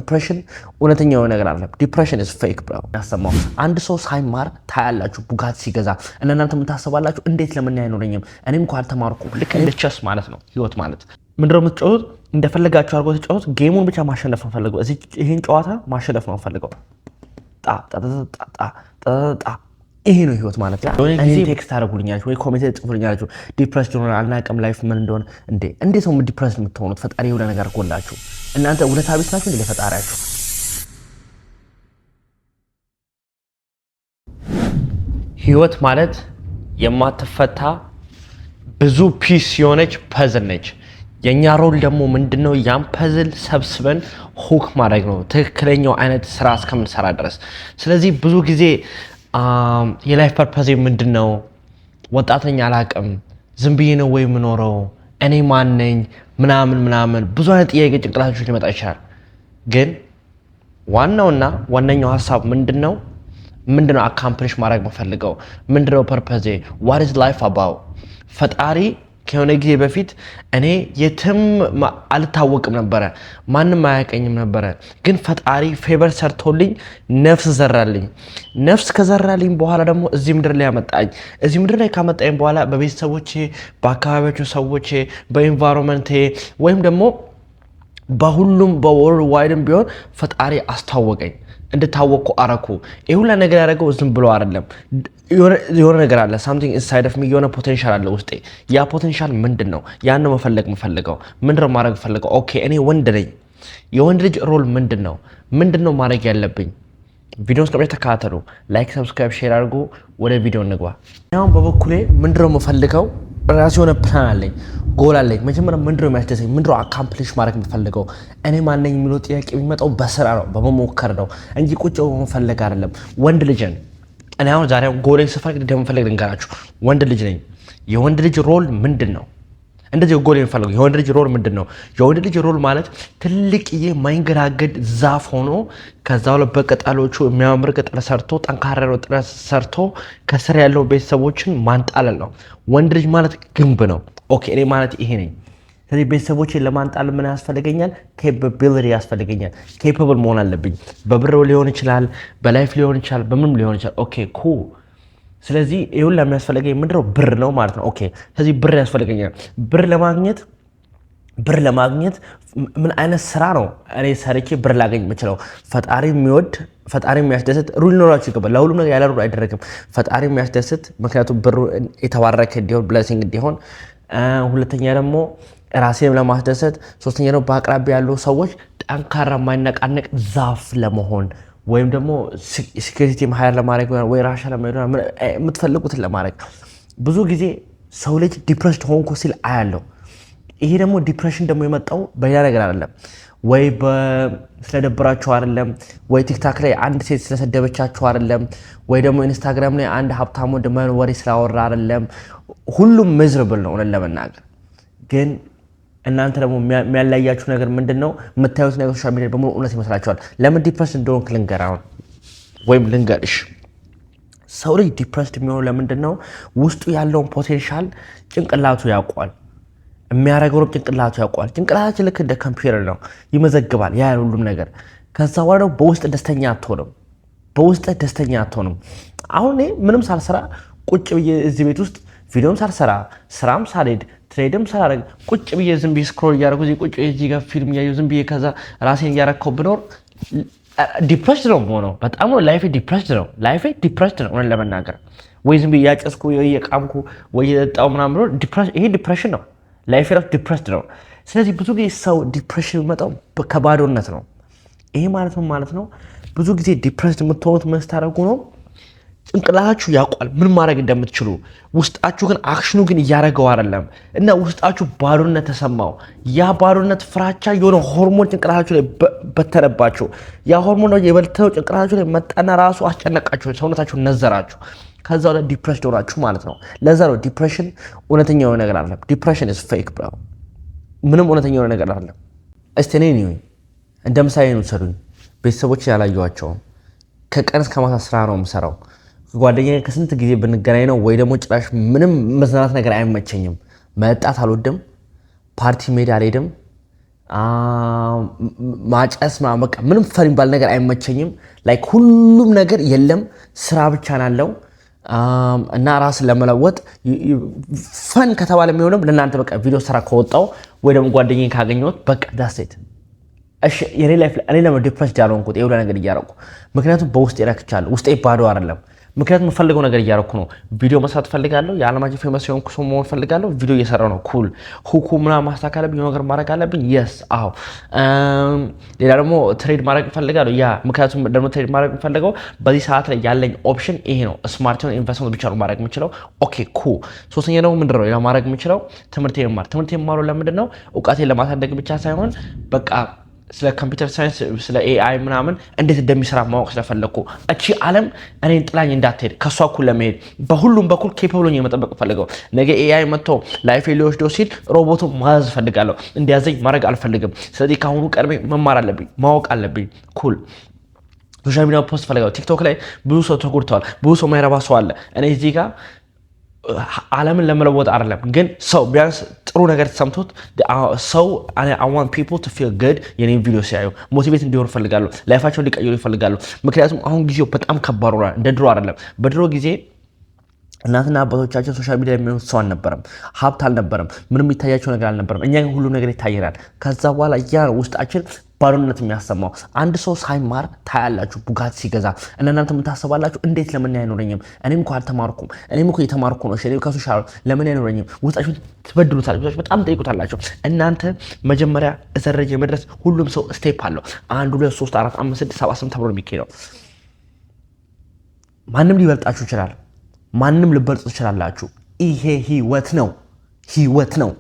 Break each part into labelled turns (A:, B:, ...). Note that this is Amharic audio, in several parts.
A: ዲፕሬሽን እውነተኛው ነገር አይደለም። ዲፕሬሽን is fake bro። ያሰማው አንድ ሰው ሳይማር ታያላችሁ ቡጋት ሲገዛ እናንተ የምታስባላችሁ እንዴት ለምን አይኖረኝም እኔም እንኳን አልተማርኩም። ልክ እንደ ቸስ ማለት ነው ህይወት ማለት ምንድነው የምትጫወቱት እንደፈለጋችሁ አድርጎ ተጫወቱ። ጌሙን ብቻ ማሸነፍ ነው ፈልገው እዚህ ይሄን ጨዋታ ማሸነፍ ነው ፈልገው ጣ ጣ ጣ ጣ ጣ ይሄ ነው ህይወት ማለት ነው። እኔ ቴክስት አደረጉልኛለች ወይ ኮሜንት ጽፉልኛለች ዲፕሬስድ ሆነ አልናቀም ላይፍ ምን እንደሆነ እንዴት ነው ዲፕሬስድ የምትሆኑት? ፈጣሪ የሆነ ነገር ጎላችሁ እናንተ እውነታ ቢስ ናችሁ እንዴ ለፈጣሪያችሁ? ህይወት ማለት የማትፈታ ብዙ ፒስ የሆነች ፐዝል ነች። የኛ ሮል ደግሞ ምንድነው? ያን ፐዝል ሰብስበን ሁክ ማድረግ ነው ትክክለኛው አይነት ስራ እስከምንሰራ ድረስ። ስለዚህ ብዙ ጊዜ የላይፍ ፐርፐዝ ምንድነው? ወጣተኛ አላቅም ዝም ብዬ ነው ወይ የምኖረው እኔ ማን ነኝ ምናምን ብዙ አይነት ጥያቄ ጭንቅላታችሁ ሊመጣ ይችላል። ግን ዋናውና ዋነኛው ሀሳብ ምንድነው አካምፕሊሽ ማድረግ መፈልገው ምንድነው ፐርፐዝ what is life about? ፈጣሪ ከሆነ ጊዜ በፊት እኔ የትም አልታወቅም ነበረ ማንንም አያቀኝም ነበረ። ግን ፈጣሪ ፌቨር ሰርቶልኝ ነፍስ ዘራልኝ። ነፍስ ከዘራልኝ በኋላ ደግሞ እዚህ ምድር ላይ ያመጣኝ። እዚህ ምድር ላይ ካመጣኝ በኋላ በቤተሰቦቼ በአካባቢዎቹ ሰዎች በኢንቫይሮንመንት ወይም ደግሞ በሁሉም በወርልድ ዋይድም ቢሆን ፈጣሪ አስታወቀኝ እንድታወቁ አረኩ። ይሄ ሁላ ነገር ያደረገው ዝም ብሎ አይደለም። የሆነ ነገር አለ something inside of me የሆነ ፖቴንሻል አለ ውስጤ። ያ ፖቴንሻል ምንድነው? ያን ነው መፈለገው ምንድነው ማድረግ ፈልገው? ኦኬ እኔ ወንድ ነኝ። የወንድ ልጅ ሮል ምንድነው ማድረግ ያለብኝ? ቪዲዮውን እስከመጨረሻው ተከታተሉ። ላይክ ሰብስክራይብ ሼር አድርጉ። ወደ ቪዲዮ እንግባ። አሁን በበኩሌ ምንድነው መፈልገው ራሴ የሆነ ፕላን አለኝ ጎል አለኝ። መጀመሪያ ምንድነው የሚያስደስተኝ ምንድነው አካምፕሊሽ ማድረግ የምፈልገው እኔ ማን ነኝ የሚለው ጥያቄ የሚመጣው በስራ ነው በመሞከር ነው እንጂ ቁጭ ብሎ መፈለግ አይደለም። ወንድ ልጅ ነኝ እኔ አሁን ዛሬ ጎል ስፈልግ እንደምፈልግ ልንገራችሁ። ወንድ ልጅ ነኝ። የወንድ ልጅ ሮል ምንድነው? እንደዚህ ጎል የምፈልገው የወንድ ልጅ ሮል ምንድነው? የወንድ ልጅ ሮል ማለት ትልቅዬ ማይንገራገድ ዛፍ ሆኖ ከዛው ላይ በቅጠሎቹ የሚያምር ቅጠል ሰርቶ ጠንካራ ቅጠል ሰርቶ ከስር ያለው ቤተሰቦችን ማንጣለል ነው። ወንድ ልጅ ማለት ግንብ ነው። ኦኬ እኔ ማለት ይሄ ነኝ። ስለዚህ ቤተሰቦችን ለማንጣል ምን ያስፈልገኛል? ኬፓቢሊቲ ያስፈልገኛል። ኬፓብል መሆን አለብኝ። በብር ሊሆን ይችላል፣ በላይፍ ሊሆን ይችላል፣ በምንም ሊሆን ይችላል። ኦኬ ኩል። ስለዚህ ይሁን ለሚያስፈልገኝ ምንድነው? ብር ነው ማለት ነው። ኦኬ ስለዚህ ብር ያስፈልገኛል። ብር ለማግኘት ምን አይነት ስራ ነው እኔ ሰርቼ ብር ላገኝ የምችለው? ፈጣሪ የሚያስደስት ሩል ኖራችሁ ይገባል። ለሁሉም ነገር ያለ ሩል አይደረግም። ፈጣሪ የሚያስደስት ምክንያቱም ብሩ የተባረከ እንዲሆን ብለሲንግ እንዲሆን፣ ሁለተኛ ደግሞ ራሴን ለማስደሰት፣ ሶስተኛ ደግሞ በአቅራቢያ ያሉ ሰዎች ጠንካራ የማይነቃነቅ ዛፍ ለመሆን ወይም ደግሞ ሴኩሪቲ ማህያር ለማድረግ ወይ ራሻ ለማድረግ የምትፈልጉትን ለማድረግ። ብዙ ጊዜ ሰው ልጅ ዲፕሬሽን ሆንኩ ሲል አያለው። ይሄ ደግሞ ዲፕሬሽን ደግሞ የመጣው በሌላ ነገር አይደለም። ወይ ስለደበራችሁ አይደለም፣ ወይ ቲክታክ ላይ አንድ ሴት ስለሰደበቻችሁ አይደለም፣ ወይ ደግሞ ኢንስታግራም ላይ አንድ ሀብታም ወንድ ወሬ ስላወራ አይደለም። ሁሉም ሚዝረብል ነው ለመናገር። ግን እናንተ ደግሞ የሚያለያያችሁ ነገር ምንድነው? የምታዩት ነገር ሶሻል ሚዲያ በሙሉ እውነት ይመስላችኋል። ለምን ዲፕሬሽን እንደሆንክ ልንገርሽ። ሰው ልጅ ዲፕሬስድ የሚሆነው ለምንድነው? ውስጡ ያለውን ፖቴንሻል ጭንቅላቱ ያውቋል። የሚያደርገው ጭንቅላቱ ያውቋል። ጭንቅላታችን ልክ እንደ ኮምፒውተር ነው፣ ይመዘግባል ያ ሁሉም ነገር። ከዛ በኋላ ደግሞ በውስጥ ደስተኛ አትሆንም። አሁን እኔ ምንም ሳልሰራ ቁጭ ብዬ እዚህ ቤት ውስጥ ቪዲዮም ሳልሰራ ስራም ሳልሄድ ትሬድም ሳላደርግ ቁጭ ብዬ ዝም ብዬ ስክሮል እያደረኩ እዚህ ጋር ፊልም እያየሁ ዝም ብዬ ከዛ ራሴን እያረከው ብኖር ዲፕሬስድ ነው የምሆነው። በጣም ነው ላይፌ ዲፕሬስድ ነው ለመናገር። ወይ ዝም ብዬ እያጨስኩ ወይ እየቃምኩ ወይ እየጠጣሁ ምናምን ብሎ ይሄ ዲፕሬሽን ነው። ላይፌ ራሱ ዲፕሬስድ ነው። ስለዚህ ብዙ ጊዜ ሰው ዲፕሬሽን የሚመጣው ከባዶነት ነው። ይሄ ማለት ነው ብዙ ጊዜ ዲፕሬስድ የምትሆኑት ምን ስታደርጉ ነው? ጭንቅላታችሁ ያውቃል ምን ማድረግ እንደምትችሉ። ውስጣችሁ ግን አክሽኑ ግን እያደረገው አይደለም እና ውስጣችሁ ባዶነት ተሰማው። ያ ባዶነት ፍራቻ የሆነ ሆርሞን ጭንቅላታችሁ ላይ በተነባችሁ። ያ ሆርሞን የበልተው ጭንቅላታችሁ ላይ መጣና ራሱ አስጨነቃችሁ፣ ሰውነታችሁ ነዘራችሁ። ከዛ ወደ ዲፕሬሽን ሆናችሁ ማለት ነው። ለዛ ነው ዲፕሬሽን እውነተኛ የሆነ ነገር አይደለም። ዲፕሬሽን is fake bro። ምንም እውነተኛ የሆነ ነገር አይደለም። እስቲ እኔ እንደ ምሳሌ ነው ሰዱኝ። ቤተሰቦች ያላየኋቸውም ከቀን እስከ ማታ ስራ ነው የምሰራው። ጓደኛዬ ከስንት ጊዜ ብንገናኝ ነው ወይ ደግሞ ጭራሽ ምንም መዝናናት ነገር አይመቸኝም። መጣት አልወድም፣ ፓርቲ ሜዳ አልሄድም፣ ማጨስ በቃ ምንም ፈን የሚባል ነገር አይመቸኝም። ላይክ ሁሉም ነገር የለም ስራ ብቻ ናለው እና ራስን ለመለወጥ ፈን ከተባለ የሚሆነው ለእናንተ በቃ ቪዲዮ ስራ ከወጣው ወይ ደግሞ ጓደኛዬን ካገኘሁት በቃ ዳሴት እሺ የኔ ላይፍ እኔ ለምን ዲፕረስድ ያልሆንኩት ይኸው ነገር እያደረኩ ምክንያቱም በውስጤ ረክቻለሁ። ውስጤ ባዶ አይደለም። ምክንያቱም የምፈልገው ነገር እያደረኩ ነው። ቪዲዮ መስራት ፈልጋለሁ። የዓለማችን ፌመስ የሆንኩ ሰው መሆን ፈልጋለሁ። ቪዲዮ እየሰራሁ ነው። ኩል ሁኩ ምናምን ማስተካከል አለብኝ፣ ነገር ማድረግ አለብኝ። የስ አዎ። ሌላ ደግሞ ትሬድ ማድረግ ፈልጋለሁ። ያ ምክንያቱም ደግሞ ትሬድ ማድረግ ፈልገው በዚህ ሰዓት ላይ ያለኝ ኦፕሽን ይሄ ነው። ስማርት የሆነ ኢንቨስትመንት ብቻ ነው ማድረግ የምችለው። ኦኬ ኩል። ሶስተኛ ደግሞ ምንድን ነው ሌላ ማድረግ የምችለው ትምህርት የማረው ለምንድን ነው እውቀቴን ለማሳደግ ብቻ ሳይሆን በቃ ስለ ኮምፒውተር ሳይንስ ስለ ኤአይ ምናምን እንዴት እንደሚሰራ ማወቅ ስለፈለኩ እቺ ዓለም እኔን ጥላኝ እንዳትሄድ ከሷ እኩል ለመሄድ በሁሉም በኩል ኬፓብል ሆኜ መጠበቅ ፈልገው ነገ ኤአይ መጥቶ ላይፍ ሊወስደው ሲል ሮቦቱ ማዘዝ ፈልጋለሁ። እንዲያዘኝ ማድረግ አልፈልግም። ስለዚህ ከአሁኑ ቀድሜ መማር አለብኝ፣ ማወቅ አለብኝ። ኩል ሶሻል ሚዲያ ፖስት ፈልገው ቲክቶክ ላይ ብዙ ሰው ተጎድተዋል። ብዙ ሰው ማይረባ ሰው አለ። እኔ እዚህ ጋር ዓለምን ለመለወጥ አይደለም ግን ሰው ቢያንስ ጥሩ ነገር ተሰምቶት ሰው I want people to feel good የኔን ቪዲዮ ሲያዩ ሞቲቬት እንዲሆኑ ፈልጋለሁ። ላይፋቸውን ሊቀይሩ ይፈልጋሉ። ምክንያቱም አሁን ጊዜው በጣም ከባድ ሆኗል። እንደ ድሮ አይደለም። በድሮ ጊዜ እናትና አባቶቻችን ሶሻል ሚዲያ የሚሆኑት ሰው አልነበረም፣ ሀብት አልነበረም፣ ምንም የሚታያቸው ነገር አልነበረም። እኛ ግን ሁሉም ነገር ይታየናል። ከዛ በኋላ ያ ውስጣችን ባዶነት የሚያሰማው አንድ ሰው ሳይማር ታያላችሁ ቡጋት ሲገዛ እና እናንተ ምን ታስባላችሁ? እንዴት ለምን አይኖረኝም? እኔም እኮ አልተማርኩም፣ እኔም እኮ እየተማርኩ ነው፣ እኔም ከሶሻል ለምን አይኖረኝም? ውስጣችሁ ትበድሉታላችሁ፣ በጣም ጠይቁታላችሁ። እናንተ መጀመሪያ እዛ ደረጃ መድረስ ሁሉም ሰው ስቴፕ አለው። 1 2 3 4 5 6 7 8 ተብሎ የሚካሄደው ማንም ሊበልጣችሁ ይችላል። ማንም ልበልጡ ትችላላችሁ። ይሄ ህይወት ነው።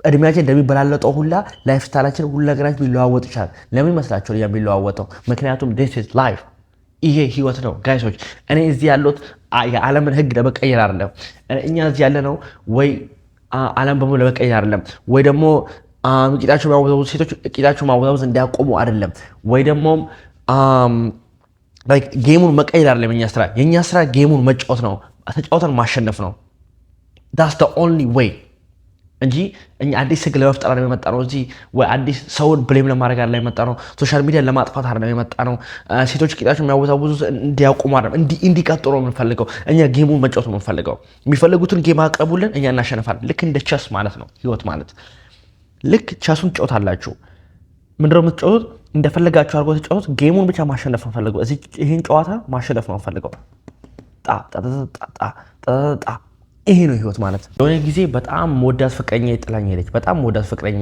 A: እድሜያችን እንደሚበላለጠው ሁላ ላይፍ ስታይላችን ሁሉ ነገራችን ሊለዋወጥ ይችላል። ለምን ይመስላችኋል የሚለዋወጠው? ምክንያቱም this is life ይሄ ህይወት ነው ጋይሶች። እኔ እዚህ ያለሁት የዓለምን ህግ ለመቀየር አይደለም። እኛ እዚህ ያለ ነው ወይ ዓለም በሙሉ ለመቀየር አይደለም፣ ወይ ደግሞ ቂጣቸው ማወዛወዝ ሴቶች ቂጣቸው ማወዛወዝ እንዲያቆሙ አይደለም፣ ወይ ደግሞ ጌሙን መቀየር አይደለም። የኛ ስራ ጌሙን መጫወት ነው፣ ተጫውተን ማሸነፍ ነው። that's the only way እንጂ እኛ አዲስ ህግ ለመፍጠር አይደለም የመጣ ነው። እዚህ ወይ አዲስ ሰውን ብሌም ለማድረግ አይደለም የመጣ ነው። ሶሻል ሚዲያ ለማጥፋት አይደለም የመጣ ነው። ሴቶች ቂጣቸው የሚያወዛውዙ እንዲያቆሙ አይደለም፣ እንዲቀጥሉ ነው የምንፈልገው። እኛ ጌሙን መጫወት ነው የምንፈልገው። የሚፈልጉትን ጌም አቅርቡልን፣ እኛ እናሸንፋለን። ልክ እንደ ቸስ ማለት ነው ህይወት ማለት። ልክ ቸሱን ትጫወታላችሁ። ምንድነው የምትጫወቱት? እንደፈለጋችሁ አድርጎ ተጫወቱት። ጌሙን ብቻ ማሸነፍ ነው የምንፈልገው። እዚህ ይሄን ጨዋታ ማሸነፍ ነው የምንፈልገው። ጣ ይሄ ነው ህይወት ማለት። የሆነ ጊዜ በጣም መወዳት ፍቅረኛ ጥላኝ ሄደች። በጣም መወዳት ፍቅረኛ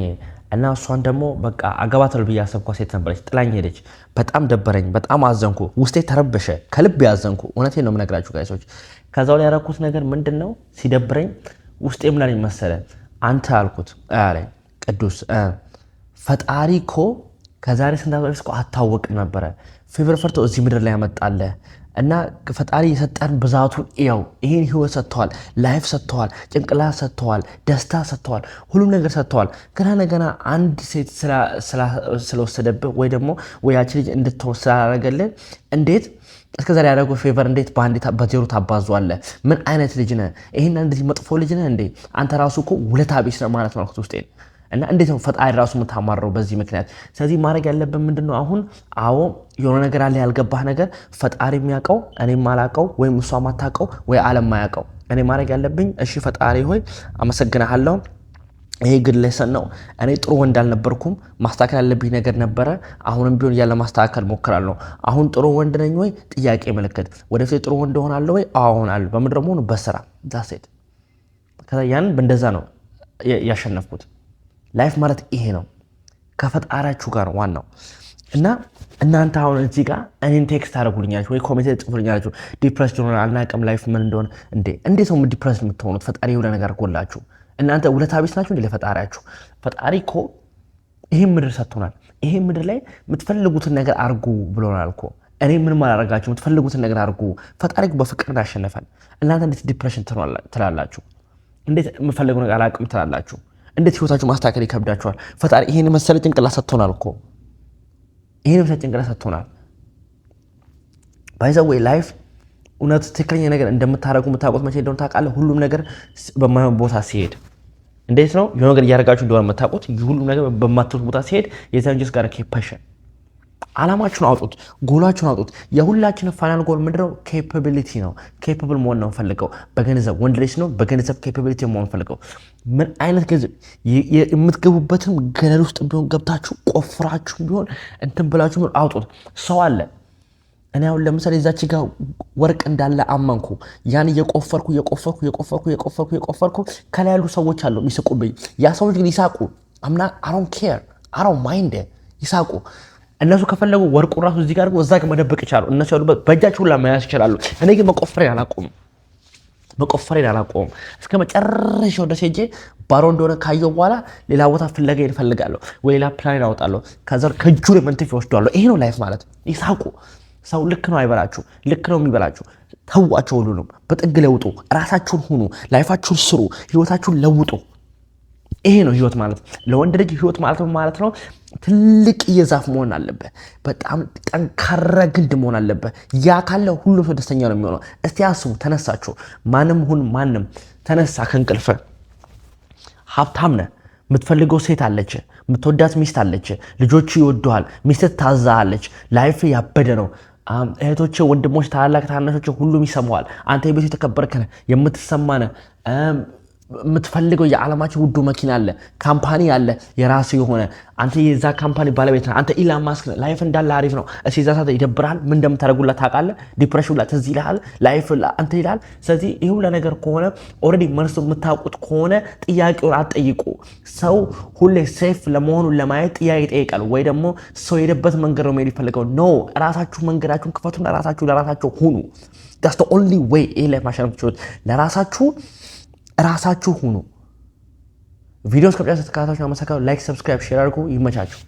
A: እና እሷን ደግሞ በቃ አገባታለሁ ብዬ ያሰብኳት ሴት ነበረች። ጥላኝ ሄደች። በጣም ደበረኝ። በጣም አዘንኩ። ውስጤ ተረበሸ። ከልብ ያዘንኩ። እውነቴን ነው የምነግራችሁ ጋይሶች። ከዛው ላይ ያደረኩት ነገር ምንድነው? ሲደብረኝ ውስጤ ምን አለኝ መሰለ? አንተ አልኩት አለኝ ቅዱስ ፈጣሪ እኮ ከዛሬ ስንት ዓመት በፊት አታወቅም ነበረ። ፌቨር ፈርቶ እዚህ ምድር ላይ ያመጣለ እና ፈጣሪ የሰጠን ብዛቱን ያው ይሄን ህይወት ሰጥተዋል፣ ላይፍ ሰጥተዋል፣ ጭንቅላት ሰጥተዋል፣ ደስታ ሰጥተዋል፣ ሁሉም ነገር ሰጥተዋል። ገና አንድ ሴት ስለወሰደብህ ወይ ደግሞ ወያቺ ልጅ እንድትወስድ ስላደረገልህ እንዴት እስከዛሬ ያደረገው ፌቨር እንዴት በዜሮ ታባዟለህ? ምን አይነት ልጅ ነህ? ይሄን እንደዚህ መጥፎ ልጅ ነህ እንዴ? አንተ ራሱ እኮ ውለታ ቢስ ነህ ማለት ነው ውስጤን እና እንዴት ነው ፈጣሪ ራሱ የምታማረው በዚህ ምክንያት? ስለዚህ ማድረግ ያለብን ምንድነው? አሁን አዎ የሆነ ነገር አለ ያልገባህ ነገር ፈጣሪ የሚያውቀው እኔ ማላውቀው ወይም እሷ ማታውቀው ወይ ዓለም ማያውቀው። እኔ ማድረግ ያለብኝ እሺ ፈጣሪ ሆይ አመሰግናለሁ፣ ይሄ ግን ሌሰን ነው። እኔ ጥሩ ወንድ አልነበርኩም፣ ማስተካከል ያለብኝ ነገር ነበረ። አሁንም ቢሆን ያለ ማስተካከል ሞክራለሁ። አሁን ጥሩ ወንድ ነኝ ወይ? ጥያቄ ምልክት። ወደፊት ጥሩ ወንድ ሆናለሁ ወይ? አዎ ሆናለሁ። በምድር ደግሞ በስራ ዳሴት። ከዛ ያን በእንደዛ ነው ያሸነፍኩት። ላይፍ ማለት ይሄ ነው። ከፈጣሪያችሁ ጋር ዋናው እና እናንተ አሁን እዚህ ጋር እኔን ቴክስት አደረጉልኛላችሁ ወይ ኮሜንት ጽፉልኛላችሁ። ዲፕረስድ ሆነ አልናቀም ላይፍ ምን እንደሆነ እንዴ! እንዴት ነው ዲፕረስድ የምትሆኑት? ፈጣሪ የሆነ ነገር ጎላችሁ እናንተ ውለታ ቢስ ናችሁ እንዴ ለፈጣሪያችሁ? ፈጣሪ እኮ ይሄን ምድር ሰጥቶናል። ይሄን ምድር ላይ የምትፈልጉትን ነገር አርጉ ብሎናል እኮ። እኔ ምንም አላደርጋችሁ፣ የምትፈልጉትን ነገር አርጉ። ፈጣሪ በፍቅር ያሸነፈን። እናንተ እንዴት ዲፕሬሽን ትላላችሁ? እንዴት የምፈልገው ነገር አላውቅም ትላላችሁ? እንዴት ህይወታችሁ ማስተካከል ይከብዳችኋል? ፈጣሪ ይሄን መሰለ ጭንቅላት ሰጥቶናል እኮ። ይሄን መሰለ ጭንቅላት ሰጥቶናል። ባይ ዘ ዌይ ላይፍ እውነት ትክክለኛ ነገር እንደምታረጉ የምታውቁት መቼ እንደሆነ ታውቃለህ? ሁሉም ነገር በማይሆን ቦታ ሲሄድ እንዴት ነው የሆነ ነገር እያደረጋችሁ እንደሆነ የምታውቁት? ሁሉም ነገር በማትሉት ቦታ ሲሄድ የዛን ጀስ ጋር ኬፓሽን አላማችሁን አውጡት፣ ጎላችሁን አውጡት። የሁላችን ፋይናል ጎል ምንድነው? ኬፓቢሊቲ ነው። ኬፓብል መሆን ነው ፈልገው በገንዘብ ወንድ ልጅ ነው በገንዘብ ኬፓቢሊቲ መሆን ፈልገው። ምን አይነት ገንዘብ የምትገቡበትም ገደል ውስጥ ቢሆን ገብታችሁ ቆፍራችሁ ቢሆን እንትን ብላችሁ ቢሆን አውጡት። ሰው አለ እኔ አሁን ለምሳሌ እዛች ጋር ወርቅ እንዳለ አመንኩ። ያን የቆፈርኩ ከላይ ያሉ ሰዎች አሉ የሚስቁብኝ። ያ ሰዎች ግን ይሳቁ። አምና አሮን ኬር አሮን ማይንድ ይሳቁ። እነሱ ከፈለጉ ወርቁ ራሱ እዚህ ጋር እዛ ጋር መደበቅ ይችላሉ። እነሱ ያሉበት በእጃቸው ሁላ መያዝ ይችላሉ። እኔ ግን መቆፈሬን አላቆምም። እስከ መጨረሻው ድረስ ሄጄ ባሮ እንደሆነ ካየው በኋላ ሌላ ቦታ ፍለጋ እፈልጋለሁ ወይ ሌላ ፕላን አወጣለሁ። ከዛ ከእጁ ላይ መንትፍ ይወስደዋለሁ። ይሄ ነው ላይፍ ማለት። ይሳቁ። ሰው ልክ ነው አይበላችሁ፣ ልክ ነው የሚበላችሁ። ተዋቸው፣ ሁሉንም በጥግ ለውጡ፣ ራሳችሁን ሁኑ፣ ላይፋችሁን ስሩ፣ ህይወታችሁን ለውጡ። ይሄ ነው ህይወት ማለት። ለወንድ ልጅ ህይወት ማለት ነው ትልቅ የዛፍ መሆን አለበት። በጣም ጠንካራ ግንድ መሆን አለበት። ያ ካለ ሁሉም ሰው ደስተኛ ነው የሚሆነው። እስቲ አስቡ፣ ተነሳችሁ፣ ማንም ተነሳ ከእንቅልፍ፣ ሀብታም ነህ፣ የምትፈልገው ሴት አለች፣ የምትወዳት ሚስት አለች፣ ልጆቹ ይወዱሃል፣ ሚስት ታዛሃለች፣ ላይፍ ያበደ ነው። እህቶች፣ ወንድሞች፣ ታላላቅ ታናሾች ሁሉም ይሰማዋል። አንተ የቤቱ የተከበርክ ነህ፣ የምትሰማነ የምትፈልገው የዓለማችን ውዱ መኪና አለ፣ ካምፓኒ አለ የራሱ የሆነ አንተ የዛ ካምፓኒ ባለቤት ነህ። አንተ ኢላን ማስክ ነህ። ላይፍ እንዳለ አሪፍ ነው። እስኪ እዛ ሰዓት ይደብርሃል። ምን እንደምታደርጉላት ታውቃለህ? ዲፕሬሽን ላይ ትዝ ይልሃል። ላይፍ አንተ ይላል። ስለዚህ ይህ ሁሉ ነገር ከሆነ ኦልሬዲ መልሱ የምታውቁት ከሆነ ጥያቄውን አትጠይቁ። ሰው ሁሌ ሴፍ ለመሆኑን ለማየት ጥያቄ ይጠይቃል። ወይ ደግሞ ሰው የሄደበት መንገድ ነው መሄድ ይፈልገው። ኖ ራሳችሁ መንገዳችሁን ክፈቱና ለራሳችሁ ሁኑ። ዳትስ ዘ ኦንሊ ዌይ ይሄ ላይ ማሸነፍ ትችሉት። ራሳችሁ ሁኑ። ቪዲዮስ ከብቻ ተከታታዮች አመሰግናለሁ። ላይክ፣ ሰብስክራይብ፣ ሼር አድርጉ። ይመቻችሁ።